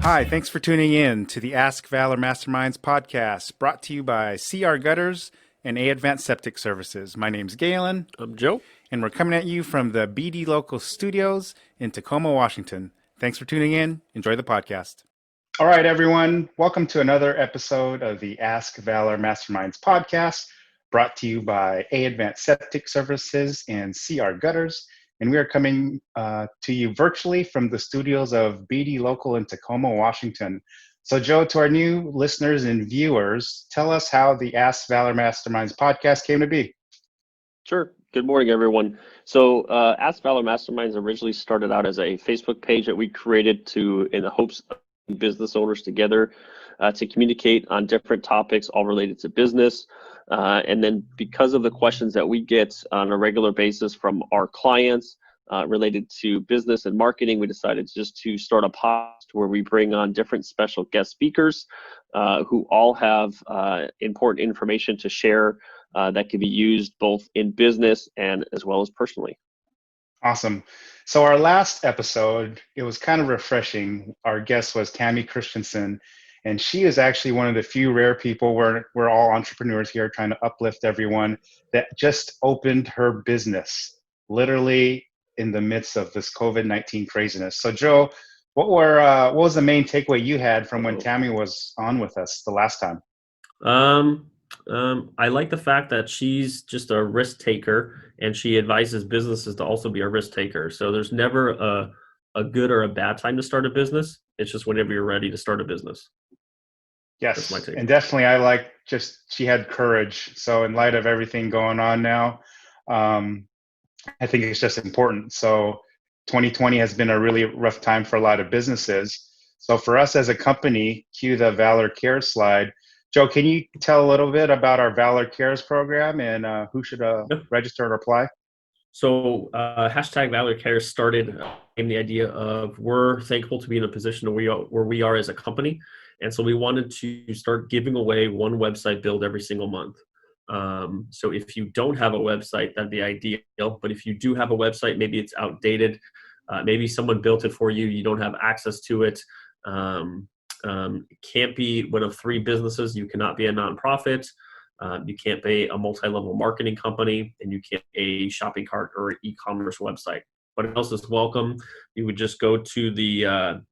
Hi, thanks for tuning in to the Ask Valor Masterminds podcast, brought to you by CR Gutters and A Advanced Septic Services. My name's Galan. I'm Joe. And we're coming at you from the BD Local Studios in Tacoma, Washington. Thanks for tuning in. Enjoy the podcast. All right, everyone. Welcome to another episode of the Ask Valor Masterminds podcast, brought to you by A Advanced Septic Services and CR Gutters. And we are coming to you virtually from the studios of BD Local in Tacoma, Washington. So, Joe, to our new listeners and viewers, tell us how the Ask Valor Masterminds podcast came to be. Sure. Good morning, everyone. So, Ask Valor Masterminds originally started out as a Facebook page that we created in the hopes of business owners together to communicate on different topics, all related to business. And then because of the questions that we get on a regular basis from our clients related to business and marketing, we decided just to start a podcast where we bring on different special guest speakers who all have important information to share that can be used both in business and as well as personally. Awesome. So our last episode, it was kind of refreshing. Our guest was Tammy Christensen. And she is actually one of the few rare people, we're all entrepreneurs here trying to uplift everyone, that just opened her business, literally in the midst of this COVID-19 craziness. So Joe, what was the main takeaway you had from when Tammy was on with us the last time? I like the fact that she's just a risk taker, and she advises businesses to also be a risk taker. So there's never a good or a bad time to start a business. It's just whenever you're ready to start a business. Yes, and definitely I like she had courage. So in light of everything going on now, I think it's just important. So 2020 has been a really rough time for a lot of businesses. So for us as a company, cue the Valour Care slide. Joe, can you tell a little bit about our Valour Cares program and who should register and apply? So hashtag Valour Care started in the idea of we're thankful to be in a position where we are as a company. And so we wanted to start giving away one website build every single month. So if you don't have a website, that'd be ideal. But if you do have a website, maybe it's outdated. Maybe someone built it for you. You don't have access to it. It can't be one of three businesses. You cannot be a nonprofit. You can't be a multi-level marketing company, and you can't be a shopping cart or e-commerce website. What else is welcome? You would just go to the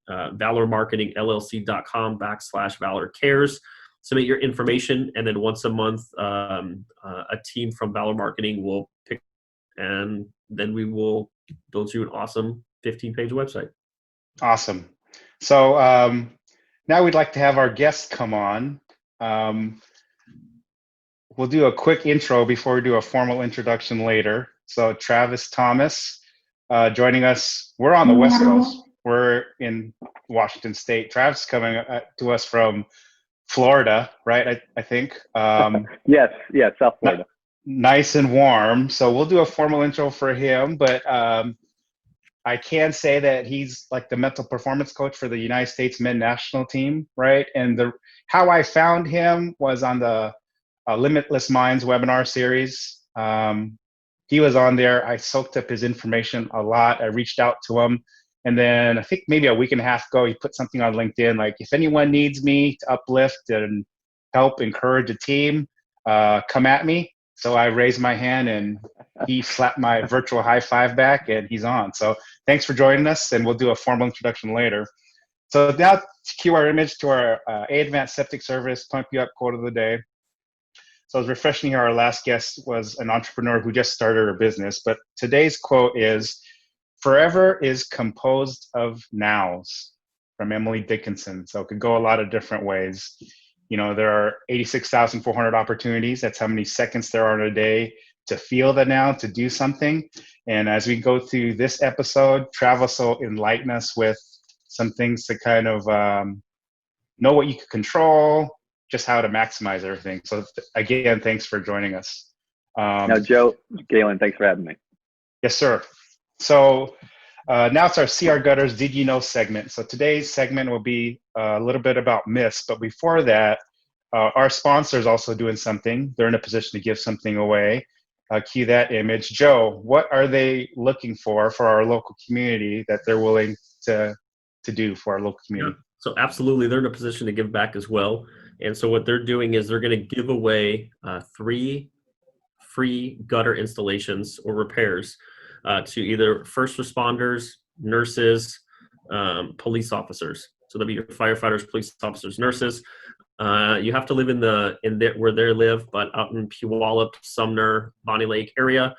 valormarketingllc.com/Valour Cares, submit your information, and then once a month, a team from Valour Marketing will pick, and then we will build you an awesome 15-page website. Awesome. So now we'd like to have our guests come on. We'll do a quick intro before we do a formal introduction later. So Travis Thomas joining us. We're on the West Coast. We're in Washington State. Travis coming to us from Florida, right? I think. Yes, South Florida. Nice and warm. So we'll do a formal intro for him, but I can say that he's like the mental performance coach for the United States men's national team, right? And how I found him was on the Limitless Minds webinar series. He was on there. I soaked up his information a lot. I reached out to him. And then I think maybe a week and a half ago, he put something on LinkedIn, like, if anyone needs me to uplift and help encourage a team, come at me. So I raised my hand and he slapped my virtual high five back, and he's on. So thanks for joining us, and we'll do a formal introduction later. So now to cue our image to our A Advanced Septic Service Pump You Up quote of the day. So it's refreshing here. Our last guest was an entrepreneur who just started a business, but today's quote is, "Forever is composed of nows," from Emily Dickinson. So it could go a lot of different ways. You know, there are 86,400 opportunities. That's how many seconds there are in a day to feel the now, to do something. And as we go through this episode, Travis will enlighten us with some things to kind of know what you can control, just how to maximize everything. So again, thanks for joining us. Now, Joe, Galan, thanks for having me. Yes, sir. So now it's our CR Gutters Did You Know segment. So today's segment will be a little bit about myths, but before that, our sponsor is also doing something. They're in a position to give something away. Cue that image. Joe, what are they looking for our local community that they're willing to do for our local community? Yeah. So absolutely, they're in a position to give back as well. And so what they're doing is they're going to give away 3 free gutter installations or repairs to either first responders, nurses, police officers. So there'll be your firefighters, police officers, nurses. You have to live where they live, but out in Puyallup, Sumner, Bonnie Lake area,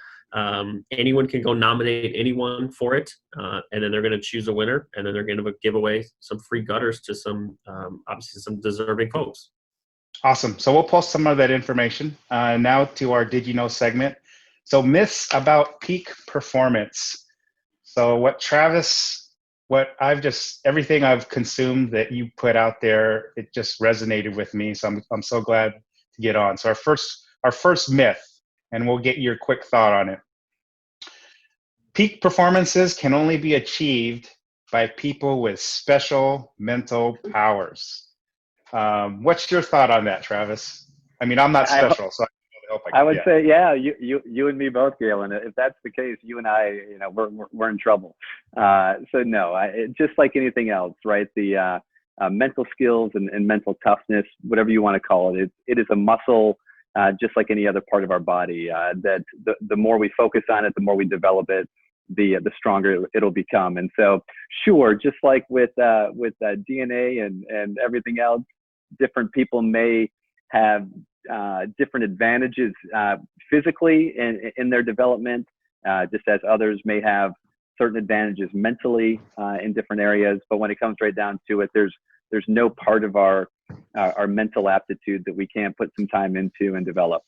anyone can go nominate anyone for it, and then they're going to choose a winner, and then they're going to give away some free gutters to some, obviously, some deserving folks. Awesome. So we'll post some of that information. Now to our Did You Know segment. So myths about peak performance. So everything I've consumed that you put out there, it just resonated with me. So I'm so glad to get on. So our first myth, and we'll get your quick thought on it. Peak performances can only be achieved by people with special mental powers. What's your thought on that, Travis? I mean, I'm not special, so I would say, yeah, you and me both, Galan. If that's the case, you and I, we're in trouble. So no, just like anything else, right? The mental skills and mental toughness, whatever you want to call it, it is a muscle, just like any other part of our body. That the more we focus on it, the more we develop it, the stronger it'll become. And so, sure, just like with DNA and everything else, different people may have different advantages physically in their development, just as others may have certain advantages mentally in different areas. But when it comes right down to it, there's no part of our mental aptitude that we can't put some time into and develop.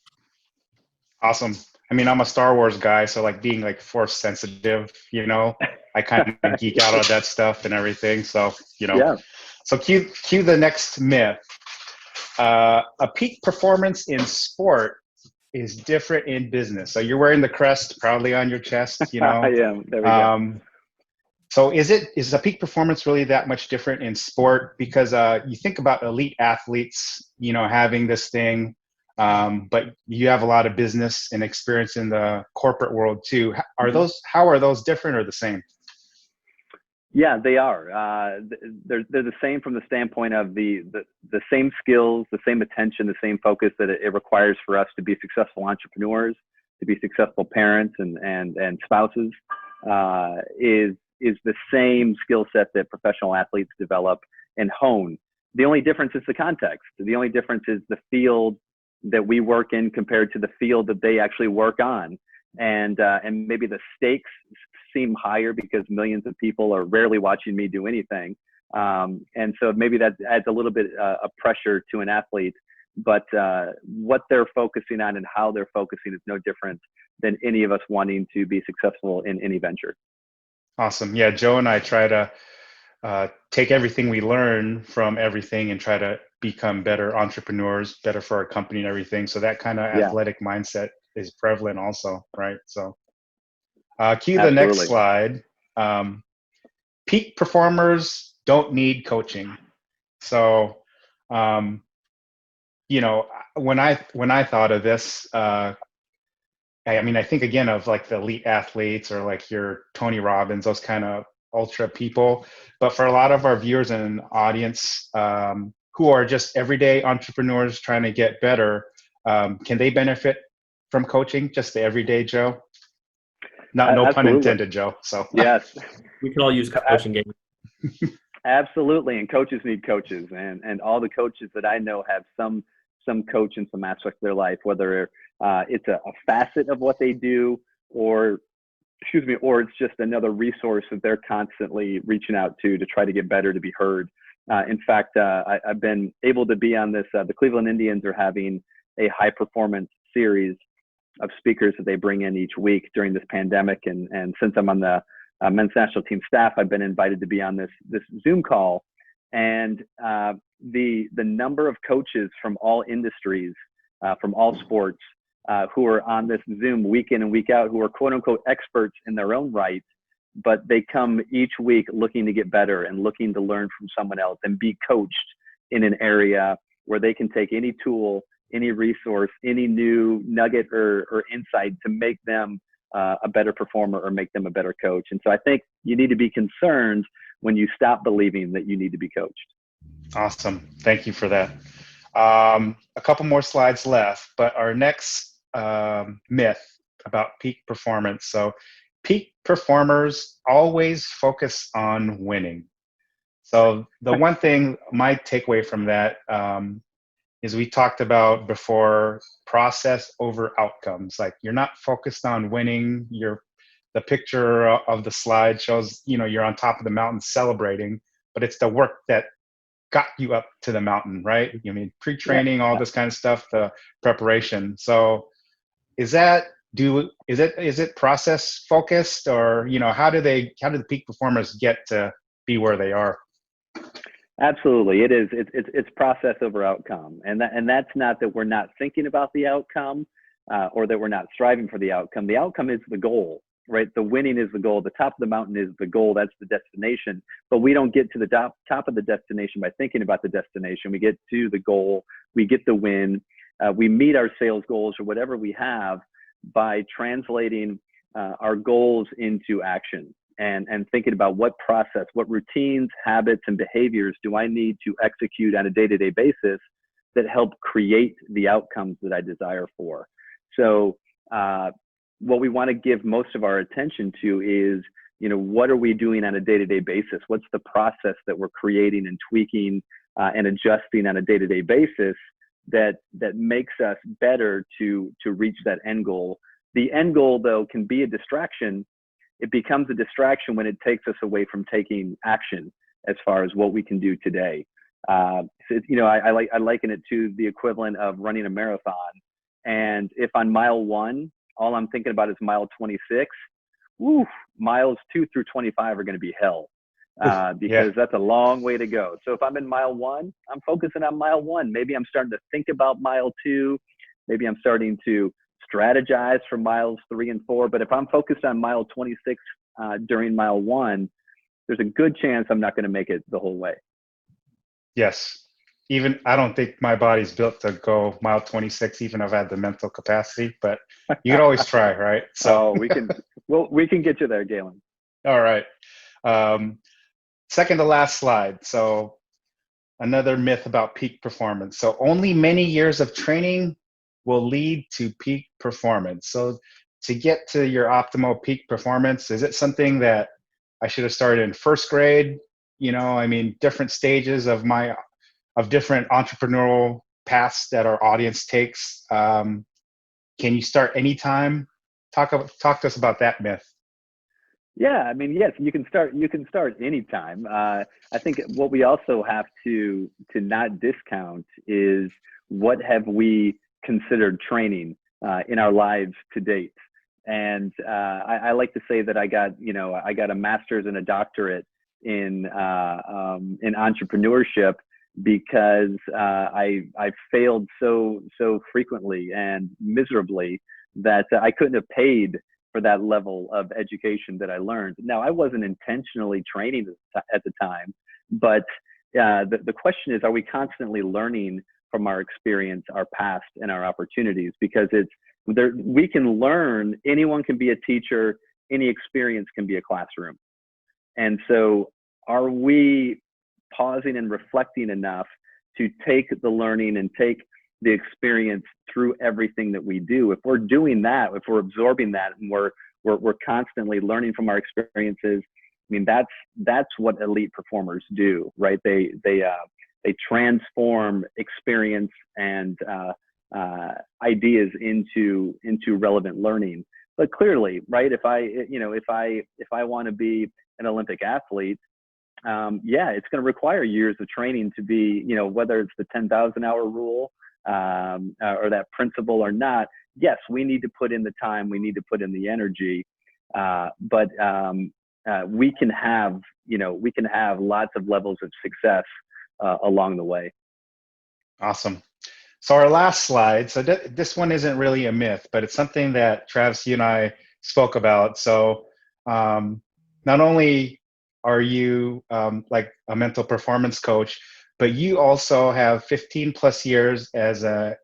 Awesome. I mean, I'm a Star Wars guy, so like being like force sensitive, I kind of geek out on that stuff and everything. So, Yeah. So cue the next myth. A peak performance in sport is different in business. So you're wearing the crest proudly on your chest, I am. There we go. So is a peak performance really that much different in sport? Because you think about elite athletes, having this thing, but you have a lot of business and experience in the corporate world too. How are those different or the same? Yeah, they are. They're the same from the standpoint of the same skills, the same attention, the same focus that it requires for us to be successful entrepreneurs, to be successful parents and spouses, is the same skill set that professional athletes develop and hone. The only difference is the context. The only difference is the field that we work in compared to the field that they actually work on. And maybe the stakes seem higher because millions of people are rarely watching me do anything. And so maybe that adds a little bit of pressure to an athlete, but what they're focusing on and how they're focusing is no different than any of us wanting to be successful in any venture. Awesome. Yeah, Joe and I try to take everything we learn from everything and try to become better entrepreneurs, better for our company and everything. So that kind of athletic mindset is prevalent also, right? So cue the next slide. Peak performers don't need coaching. So, when I thought of this, I think again of like the elite athletes or like your Tony Robbins, those kind of ultra people. But for a lot of our viewers and audience who are just everyday entrepreneurs trying to get better, can they benefit from coaching? Just the everyday Joe? No pun intended, Joe. So yes, we can all use coaching game. Absolutely, and coaches need coaches, and all the coaches that I know have some coach in some aspect of their life, whether it's a facet of what they do, or it's just another resource that they're constantly reaching out to try to get better, to be heard. In fact, I've been able to be on this. The Cleveland Indians are having a high performance series of speakers that they bring in each week during this pandemic. And since I'm on the men's national team staff, I've been invited to be on this Zoom call. And the number of coaches from all industries, from all sports, who are on this Zoom week in and week out, who are quote unquote experts in their own right, but they come each week looking to get better and looking to learn from someone else and be coached in an area where they can take any tool, any resource, any new nugget or insight to make them a better performer or make them a better coach. And so I think you need to be concerned when you stop believing that you need to be coached. Awesome. Thank you for that. A couple more slides left, but our next myth about peak performance. So peak performers always focus on winning. So the one thing, my takeaway from that is we talked about before, process over outcomes. Like, you're not focused on winning. The picture of the slide shows, you're on top of the mountain celebrating, but it's the work that got you up to the mountain, right? I mean, pre-training, all this kind of stuff, the preparation. So is it process focused, or, how do the peak performers get to be where they are? Absolutely, it is. It's process over outcome, and that's not that we're not thinking about the outcome, or that we're not striving for the outcome. The outcome is the goal, right? The winning is the goal. The top of the mountain is the goal. That's the destination. But we don't get to the top of the destination by thinking about the destination. We get to the goal. We get the win. We meet our sales goals or whatever we have by translating our goals into action. And thinking about what process, what routines, habits, and behaviors do I need to execute on a day-to-day basis that help create the outcomes that I desire for. So what we want to give most of our attention to is, what are we doing on a day-to-day basis? What's the process that we're creating and tweaking and adjusting on a day-to-day basis that makes us better to reach that end goal? The end goal, though, can be a distraction. It becomes a distraction when it takes us away from taking action as far as what we can do today. So I liken it to the equivalent of running a marathon. And if on mile 1, all I'm thinking about is mile 26, miles 2 through 25 are going to be hell, because that's a long way to go. So if I'm in mile 1, I'm focusing on mile 1. Maybe I'm starting to think about mile 2. Maybe I'm starting to strategize for miles 3 and 4. But if I'm focused on mile 26 during mile 1, there's a good chance I'm not going to make it the whole way. Well, Even I don't think my body's built to go mile 26, even if I had the mental capacity, but you can always try, right? So we can get you there, Galan. All right. Second to last slide. So another myth about peak performance. So only many years of training will lead to peak performance. So to get to your optimal peak performance, is it something that I should have started in first grade? Different stages of different entrepreneurial paths that our audience takes. Can you start anytime? Talk to us about that myth. Yeah, yes, you can start anytime. I think what we also have to not discount is, what have we considered training in our lives to date. And I like to say that I got a master's and a doctorate in entrepreneurship because I failed so frequently and miserably that I couldn't have paid for that level of education that I learned. Now, I wasn't intentionally training at the time, but the question is, are we constantly learning from our experience, our past, and our opportunities? Because we can learn. Anyone can be a teacher. Any experience can be a classroom. And so, are we pausing and reflecting enough to take the learning and take the experience through everything that we do? If we're doing that, if we're absorbing that, and we're constantly learning from our experiences, that's what elite performers do, right? They transform experience and ideas into relevant learning. But clearly, right? If I want to be an Olympic athlete, it's going to require years of training to be, whether it's the 10,000 hour rule or that principle or not. Yes, we need to put in the time, we need to put in the energy, but we can have lots of levels of success along the way. Awesome. So our last slide. So this one isn't really a myth, but it's something that Travis, you and I spoke about. So not only are you like a mental performance coach, but you also have 15 plus years as a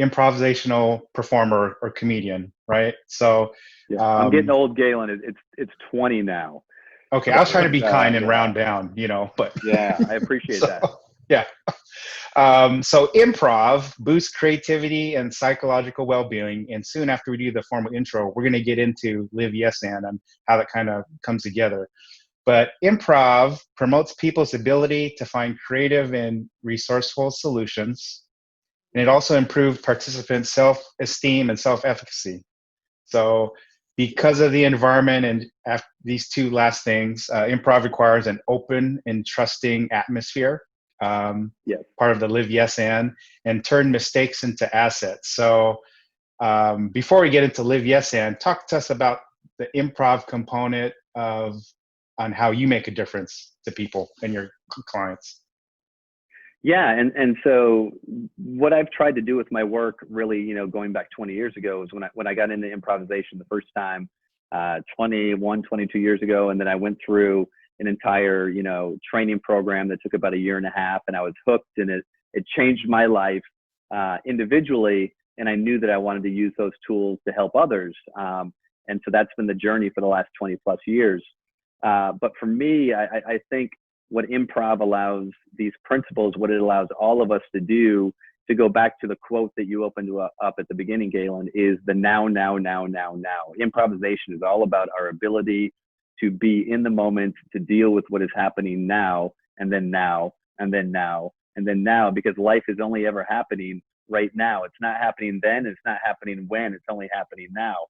improvisational performer or comedian, right? So I'm getting old, Galan. It's 20 now. Okay, I was trying to be kind and round down, but yeah, I appreciate that. Yeah. So improv boosts creativity and psychological well-being. And soon after we do the formal intro, we're going to get into Live Yes and how that kind of comes together. But improv promotes people's ability to find creative and resourceful solutions. And it also improves participants' self-esteem and self-efficacy. So because of the environment and after these two last things, improv requires an open and trusting atmosphere. Yes. Part of the Live Yes and turn mistakes into assets. So before we get into Live Yes and, talk to us about the improv component on how you make a difference to people and your clients. Yeah, and so what I've tried to do with my work, really, you know, going back 20 years ago, is when I got into improvisation the first time, 22 years ago, and then I went through an entire, you know, training program that took about 1.5 years, and I was hooked, and it changed my life individually, and I knew that I wanted to use those tools to help others, and so that's been the journey for the last 20 plus years. But for me, I think what improv allows, these principles, what it allows all of us to do, to go back to the quote that you opened up at the beginning, Galan, is the now, now, now, now, now. Improvisation is all about our ability to be in the moment, to deal with what is happening now, and then now, and then now, and then now, because life is only ever happening right now. It's not happening then, it's not happening when, it's only happening now.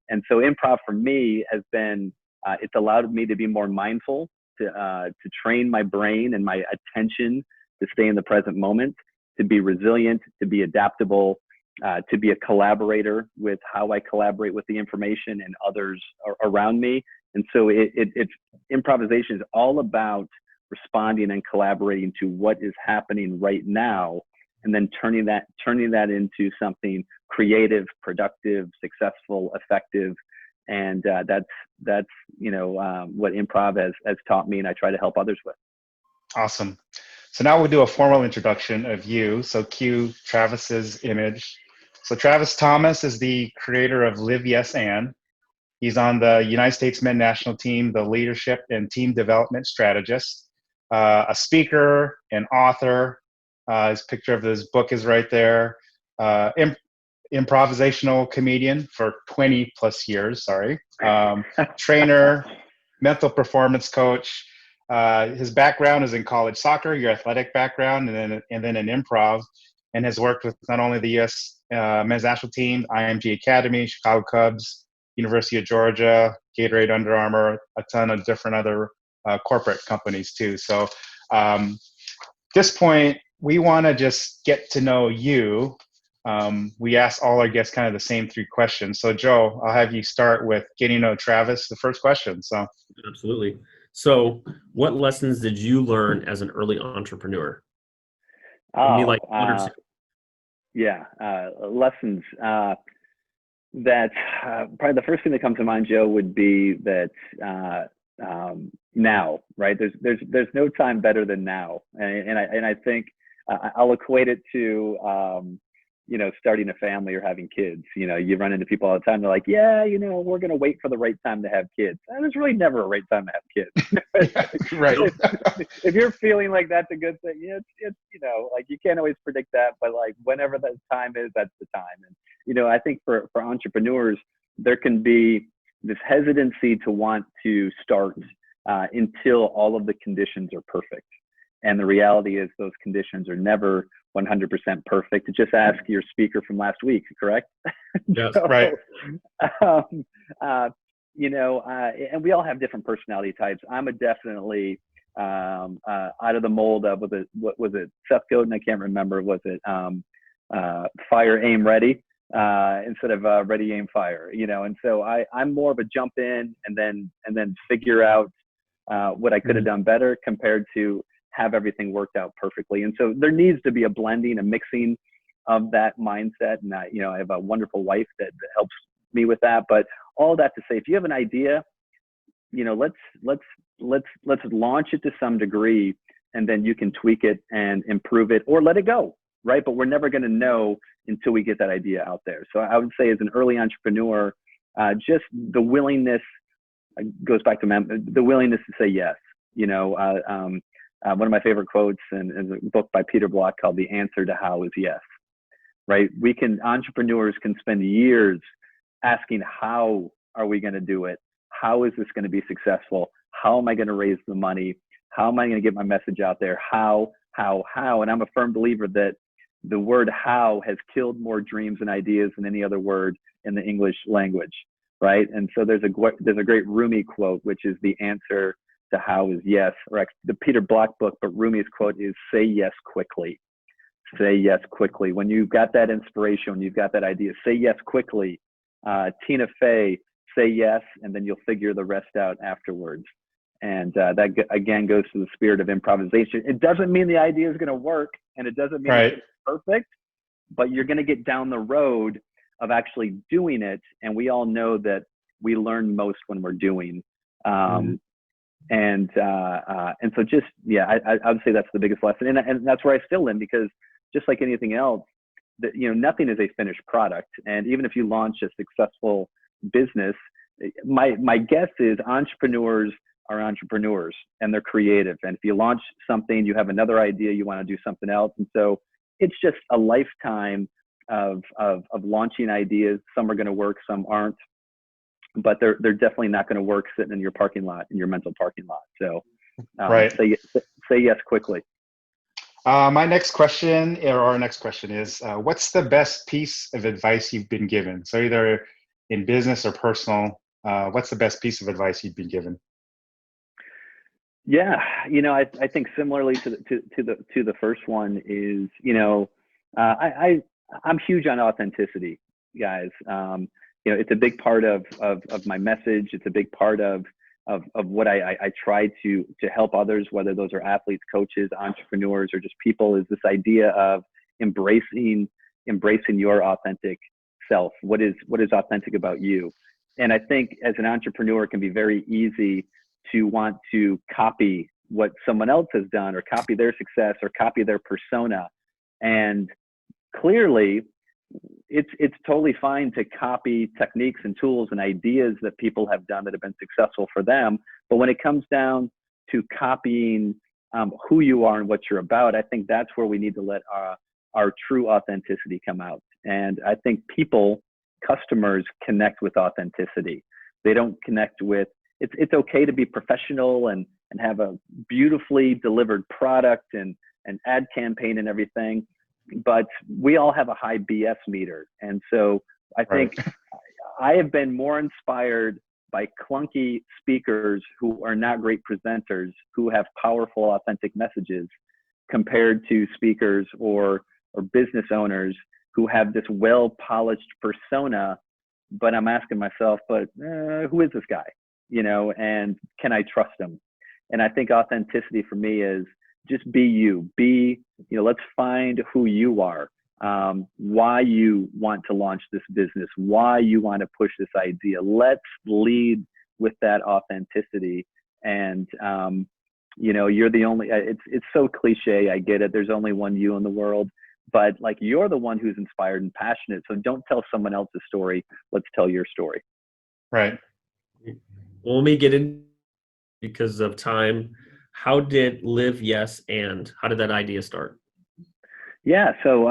And so improv for me has been, it's allowed me to be more mindful, to train my brain and my attention to stay in the present moment, to be resilient, to be adaptable, to be a collaborator with how I collaborate with the information and others around me. And so it's improvisation is all about responding and collaborating to what is happening right now, and then turning that into something creative, productive, successful, effective. And that's you know, what improv has taught me, and I try to help others with. Awesome. So now we'll do a formal introduction of you. So cue Travis's image. So Travis Thomas is the creator of Live Yes and. He's on the United States men's national team, the leadership and team development strategist, a speaker, an author. His picture of his book is right there. Improvisational comedian for 20 plus years, trainer, mental performance coach. His background is in college soccer, your athletic background, and then in improv, and has worked with not only the U.S. Men's national team, IMG Academy, Chicago Cubs, University of Georgia, Gatorade, Under Armour, a ton of different other corporate companies too. So at this point, we want to just get to know you. We ask all our guests kind of the same 3 questions. So Joe, I'll have you start with getting to know Travis, the first question. So Absolutely. So what lessons did you learn as an early entrepreneur? Lessons that probably the first thing that comes to mind, Joe, would be that now, right? There's no time better than now, and I think I'll equate it to you know, starting a family or having kids. You know, you run into people all the time. They're like, yeah, you know, we're going to wait for the right time to have kids. And there's really never a right time to have kids. Right. If you're feeling like that's a good thing, it's, you know, like you can't always predict that, but like whenever that time is, that's the time. And, you know, I think for entrepreneurs, there can be this hesitancy to want to start until all of the conditions are perfect. And the reality is those conditions are never 100% perfect. Just ask your speaker from last week, correct? Yes, So, right. You know, and we all have different personality types. I'm definitely out of the mold of, what was it? Seth Godin, I can't remember. Was it fire, aim, ready instead of ready, aim, fire? You know, and so I'm more of a jump in and then figure out what I could have done better compared to have everything worked out perfectly. And so there needs to be a blending, a mixing of that mindset. And you know, I have a wonderful wife that helps me with that. But all that to say, if you have an idea, you know, let's launch it to some degree, and then you can tweak it and improve it or let it go, right? But we're never going to know until we get that idea out there. So I would say, as an early entrepreneur, just the willingness goes back to the willingness to say yes. You know, one of my favorite quotes in a book by Peter Block called The Answer to How is Yes, right? Entrepreneurs can spend years asking, how are we going to do it? How is this going to be successful? How am I going to raise the money? How am I going to get my message out there? How? And I'm a firm believer that the word how has killed more dreams and ideas than any other word in the English language, right? And so there's a great Rumi quote, which is the answer to how is yes, or the Peter Block book, but Rumi's quote is say yes quickly. Say yes quickly. When you've got that inspiration, when you've got that idea, say yes quickly. Tina Fey, say yes, and then you'll figure the rest out afterwards. And that, again, goes to the spirit of improvisation. It doesn't mean the idea is going to work, and it doesn't mean it's perfect, but you're going to get down the road of actually doing it. And we all know that we learn most when we're doing. And so just, yeah, I would say that's the biggest lesson. And that's where I still am, because just like anything else, nothing is a finished product. And even if you launch a successful business, my guess is entrepreneurs are entrepreneurs and they're creative. And if you launch something, you have another idea, you want to do something else. And so it's just a lifetime of launching ideas. Some are going to work, some aren't, but they're definitely not going to work sitting in your parking lot, in your mental parking lot. So say yes quickly. My next question, or our next question is, what's the best piece of advice you've been given? So either in business or personal, what's the best piece of advice you've been given? Yeah, I think similarly to the first one is, I'm huge on authenticity, guys. It's a big part of my message. It's a big part of what I try to help others, whether those are athletes, coaches, entrepreneurs, or just people, is this idea of embracing your authentic self. What is authentic about you? And I think as an entrepreneur, it can be very easy to want to copy what someone else has done, or copy their success, or copy their persona. And clearly, it's totally fine to copy techniques and tools and ideas that people have done that have been successful for them. But when it comes down to copying who you are and what you're about, I think that's where we need to let our true authenticity come out. And I think customers connect with authenticity. They don't connect with, it's okay to be professional and have a beautifully delivered product and an ad campaign and everything, but we all have a high BS meter. And so I think I have been more inspired by clunky speakers who are not great presenters, who have powerful, authentic messages, compared to speakers or business owners who have this well-polished persona, but I'm asking myself, who is this guy? And can I trust him? And I think authenticity for me is just be you. Let's find who you are, why you want to launch this business, why you want to push this idea. Let's lead with that authenticity. And, you're the only, it's so cliche. I get it. There's only one you in the world, but like, you're the one who's inspired and passionate. So don't tell someone else's story. Let's tell your story. Right. Well, let me get in, because of time. How did Live Yes and how did that idea start? Yeah. So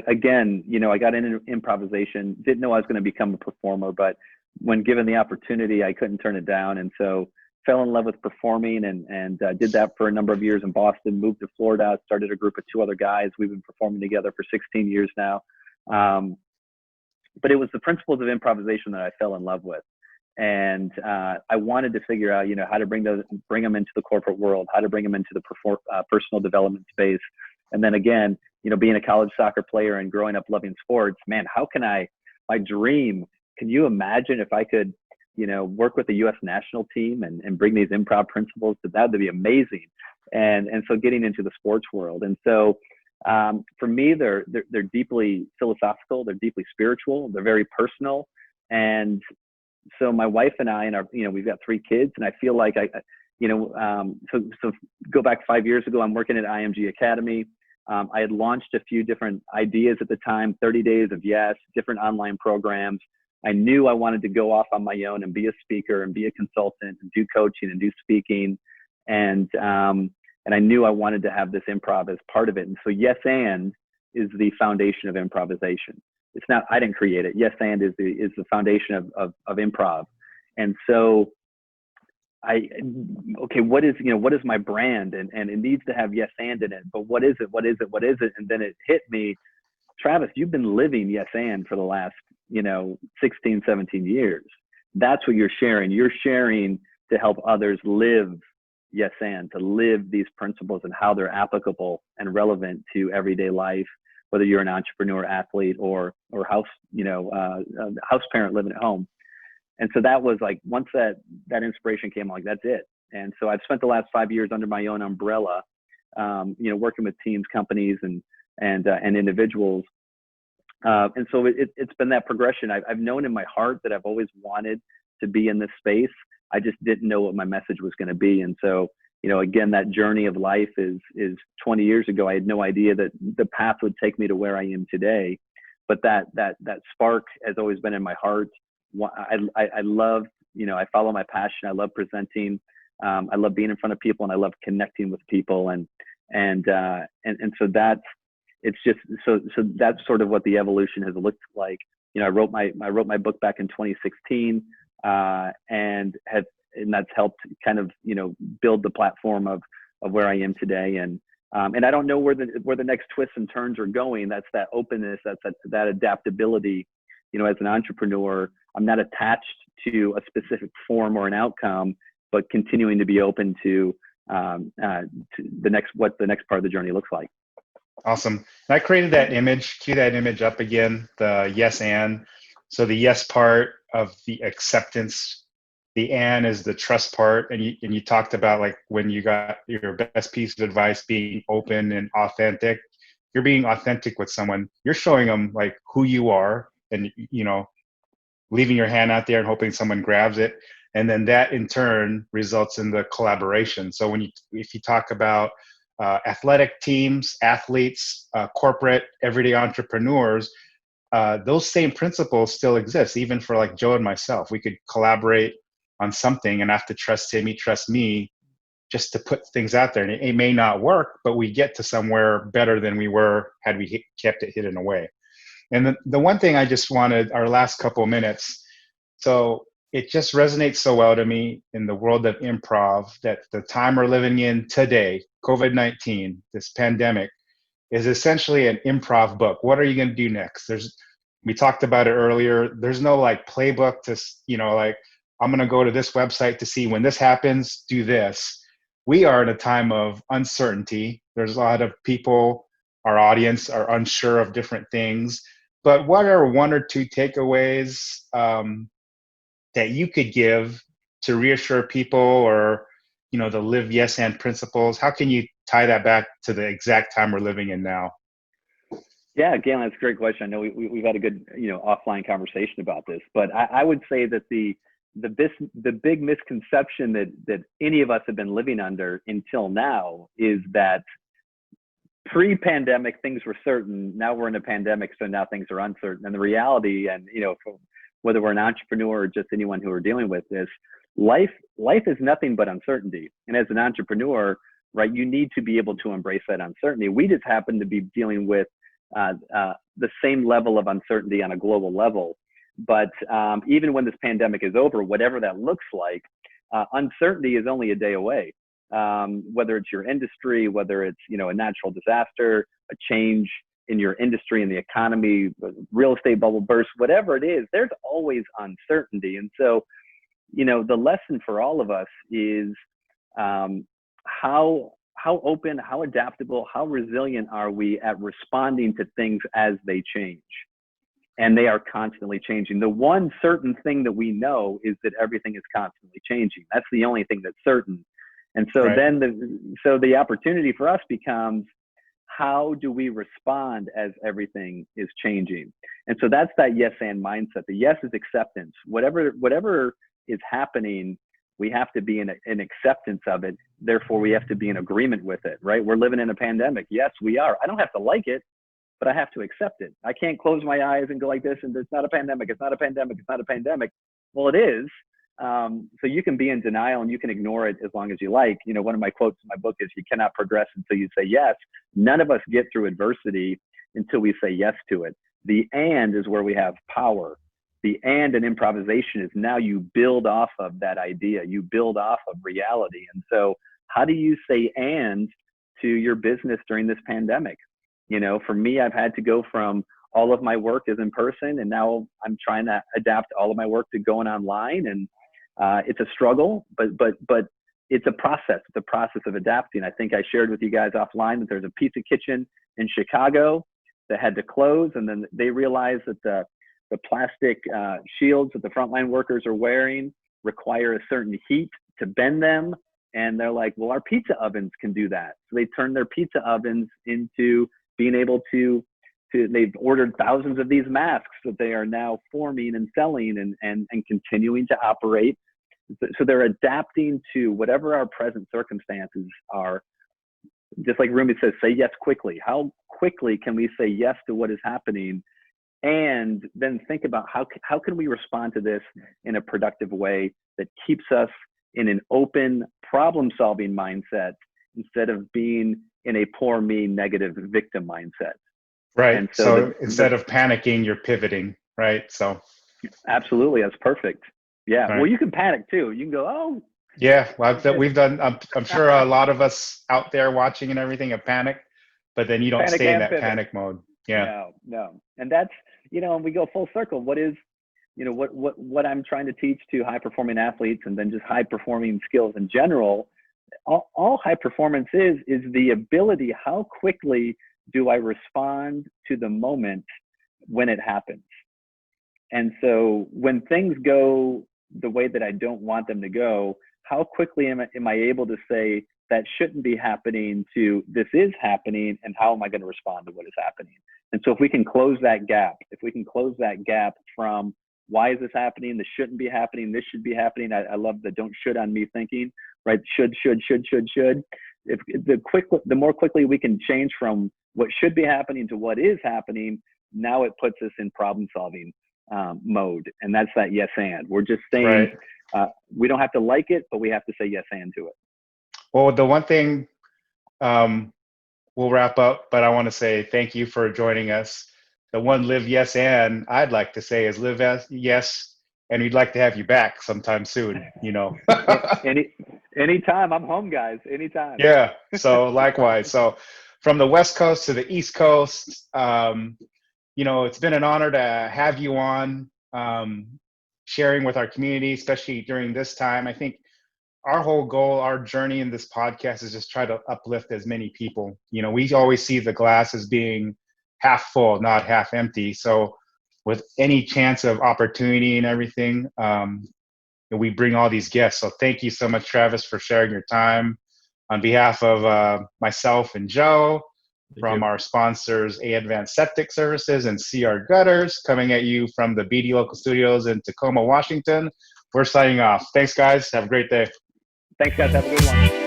again, I got into improvisation, didn't know I was going to become a performer, but when given the opportunity, I couldn't turn it down. And so fell in love with performing and did that for a number of years in Boston, moved to Florida, started a group of 2 other guys. We've been performing together for 16 years now. But it was the principles of improvisation that I fell in love with. And I wanted to figure out, how to bring them into the corporate world, how to bring them into the personal development space. And then again, being a college soccer player and growing up loving sports, man, my dream, can you imagine if I could, work with the U.S. national team and bring these improv principles? That would be amazing. And so getting into the sports world. And so for me, they're deeply philosophical, they're deeply spiritual, they're very personal. And so my wife and I, we've got 3 kids, and I feel like so go back 5 years ago, I'm working at IMG Academy. I had launched a few different ideas at the time, 30 Days of Yes, different online programs. I knew I wanted to go off on my own and be a speaker and be a consultant and do coaching and do speaking. And And I knew I wanted to have this improv as part of it. And so yes and is the foundation of improvisation. It's not, I didn't create it. Yes and is the foundation of improv. And so okay, what is my brand? And it needs to have yes and in it, but what is it? What is it? What is it? And then it hit me, Travis, you've been living yes and for the last, 16, 17 years. That's what you're sharing. You're sharing to help others live yes and, to live these principles and how they're applicable and relevant to everyday life, whether you're an entrepreneur, athlete, or house parent living at home. And so that was like, once that inspiration came, like, that's it. And so I've spent the last 5 years under my own umbrella, working with teams, companies, and individuals. And so it's been that progression. I've known in my heart that I've always wanted to be in this space. I just didn't know what my message was going to be. And so, again, that journey of life is 20 years ago. I had no idea that the path would take me to where I am today. But that spark has always been in my heart. I love, I follow my passion. I love presenting. I love being in front of people, and I love connecting with people. And so that's, it's just, so that's sort of what the evolution has looked like. I wrote my book back in 2016, and that's helped kind of, build the platform of where I am today. And I don't know where the next twists and turns are going. That's that openness, that's that adaptability. As an entrepreneur, I'm not attached to a specific form or an outcome, but continuing to be open to what the next part of the journey looks like. Awesome. And I created that image. Cue that image up again, the yes and. So the yes part of the acceptance, the and is the trust part. And you talked about, like, when you got your best piece of advice, being open and authentic. You're being authentic with someone. You're showing them, like, who you are, and leaving your hand out there and hoping someone grabs it. And then that in turn results in the collaboration. So if you talk about athletic teams, athletes, corporate, everyday entrepreneurs, those same principles still exist, even for, like, Joe and myself. We could collaborate on something and have to trust him, he trusts me, just to put things out there. And it may not work, but we get to somewhere better than we were had we kept it hidden away. And the one thing I just wanted, our last couple of minutes, so it just resonates so well to me in the world of improv, that the time we're living in today, COVID-19, this pandemic, is essentially an improv book. What are you going to do next? We talked about it earlier. There's no, like, playbook to, like, I'm going to go to this website to see when this happens, do this. We are in a time of uncertainty. There's a lot of people, our audience, are unsure of different things. But what are one or two takeaways that you could give to reassure people, or, the live yes and principles? How can you tie that back to the exact time we're living in now? Yeah, Galan, that's a great question. I know we've had a good, offline conversation about this, but I would say that the big misconception that any of us have been living under until now is that pre-pandemic things were certain. Now we're in a pandemic, so now things are uncertain. And the reality, and whether we're an entrepreneur or just anyone who are dealing with this, life is nothing but uncertainty. And as an entrepreneur, right, you need to be able to embrace that uncertainty. We just happen to be dealing with the same level of uncertainty on a global level. But even when this pandemic is over, whatever that looks like, uncertainty is only a day away. Whether it's your industry, whether it's, a natural disaster, a change in your industry and the economy, real estate bubble burst, whatever it is, there's always uncertainty. And so, the lesson for all of us is how open, how adaptable, how resilient are we at responding to things as they change? And they are constantly changing. The one certain thing that we know is that everything is constantly changing. That's the only thing that's certain. And so right. then the opportunity for us becomes, how do we respond as everything is changing? And so that's that yes and mindset. The yes is acceptance. Whatever is happening, we have to be in acceptance of it. Therefore, we have to be in agreement with it, right? We're living in a pandemic. Yes, we are. I don't have to like it, but I have to accept it. I can't close my eyes and go like this, and it's not a pandemic. It's not a pandemic. It's not a pandemic. Well, it is. So you can be in denial and you can ignore it as long as you like. You know, one of my quotes in my book is, you cannot progress until you say yes. None of us get through adversity until we say yes to it. The and is where we have power. The and in improvisation is now you build off of that idea. You build off of reality. And so how do you say and to your business during this pandemic? You know, for me, I've had to go from all of my work is in person, and now I'm trying to adapt all of my work to going online. And it's a struggle, but it's a process. It's a process of adapting. I think I shared with you guys offline that there's a pizza kitchen in Chicago that had to close, and then they realized that the plastic shields that the frontline workers are wearing require a certain heat to bend them. And they're like, well, our pizza ovens can do that. So they turned their pizza ovens into being able to they've ordered thousands of these masks that they are now forming and selling and continuing to operate. So they're adapting to whatever our present circumstances are. Just like Rumi says, say yes quickly. How quickly can we say yes to what is happening? And then think about how can we respond to this in a productive way that keeps us in an open problem-solving mindset instead of being in a poor me, negative victim mindset. Right. And so instead of panicking, you're pivoting, right? So absolutely, that's perfect. Yeah. Right. Well, you can panic too. You can go, oh. Yeah. Well, we've done. I'm sure a lot of us out there watching and everything have panicked, but then you don't Panic stay in and that pivot. panic mode. Yeah. No. And that's, you know, we go full circle. What is, you know, what I'm trying to teach to high performing athletes, and then just high performing skills in general. All high performance is the ability, how quickly do I respond to the moment when it happens? And so when things go the way that I don't want them to go, how quickly am I able to say that shouldn't be happening to this is happening, and how am I going to respond to what is happening? And so if we can close that gap, from why is this happening, this shouldn't be happening, this should be happening. I love the don't should on me thinking, right? Should. If the more quickly we can change from what should be happening to what is happening, now it puts us in problem solving mode. And that's that yes and. We're just saying, Right. We don't have to like it, but we have to say yes and to it. Well, the one thing we'll wrap up, but I want to say thank you for joining us. The one live yes and I'd like to say is live as yes, and we'd like to have you back sometime soon, you know. Anytime. I'm home, guys. Anytime. Yeah. So likewise. So from the West Coast to the East Coast, you know, it's been an honor to have you on, sharing with our community, especially during this time. I think our whole goal, our journey in this podcast is just try to uplift as many people. You know, we always see the glass as being half full, not half empty. So with any chance of opportunity and everything, we bring all these guests. So thank you so much, Travis, for sharing your time. On behalf of myself and Joe, from our sponsors, A Advanced Septic Services and CR Gutters, coming at you from the BD Local Studios in Tacoma, Washington, we're signing off. Thanks, guys. Have a great day. Thanks, guys. Have a good one.